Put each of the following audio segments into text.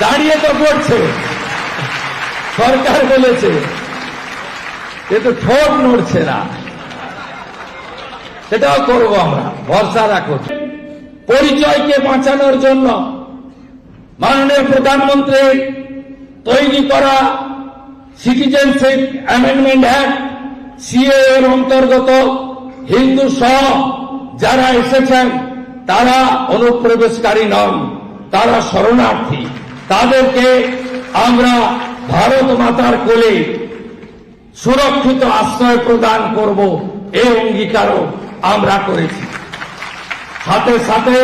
দাঁড়িয়ে তো করছে, সরকার বলেছে, এ তো ঠোঁট নড়ছে না। সেটাও করবো আমরা, ভরসা রাখো। পরিচয়কে বাঁচানোর জন্য মাননীয় প্রধানমন্ত্রীর তৈরি করা সিটিজেনশিপ অ্যামেন্ডমেন্ট অ্যাক্ট সিএ এর অন্তর্গত হিন্দু সহ যারা এসেছেন তারা অনুপ্রবেশকারী নন, তারা শরণার্থী। তাদেরকে আমরা ভারত মাতার কোলে সুরক্ষিত আশ্রয় প্রদান করব, এই অঙ্গীকারও আমরা করেছি। সাথে সাথে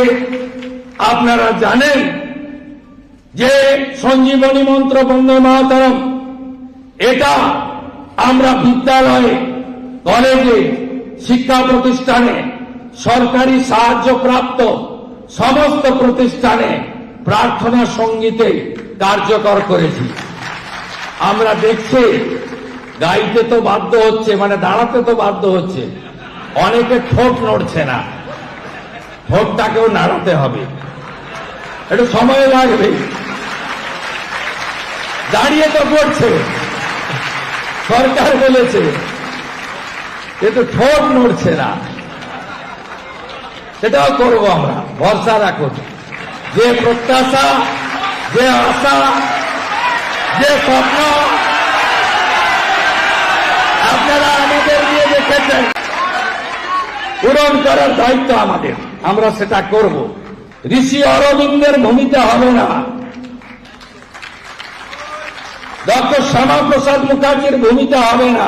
আপনারা জানেন যে সঞ্জীবনী মন্ত্র বন্দে মাতরম, এটা আমরা বিদ্যালয়ে, কলেজে, শিক্ষা প্রতিষ্ঠানে, সরকারি সাহায্যপ্রাপ্ত সমস্ত প্রতিষ্ঠানে প্রার্থনা সঙ্গীতে কার্যকর করেছি। আমরা দেখছি গাইতে তো বাধ্য হচ্ছে, মানে দাঁড়াতে তো বাধ্য হচ্ছে, অনেকে ঠোঁট নড়ছে না, ঠোঁটটাকেও নাড়াতে হবে, একটু সময় লাগবে। দাঁড়িয়ে তো করছে, সরকার বলেছে, এ তো ঠোঁট নড়ছে না। সেটাও করবো আমরা, ভরসা রাখুন। যে প্রত্যাশা, যে আশা, যে স্বপ্ন আপনারা আমাদের নিয়ে দেখেছেন, পূরণ করার দায়িত্ব আমাদের, আমরা সেটা করব। ঋষি অরবিন্দের ভূমিকা হবে না, ডক্টর শ্যামাপ্রসাদ মুখার্জির ভূমিকা হবে না,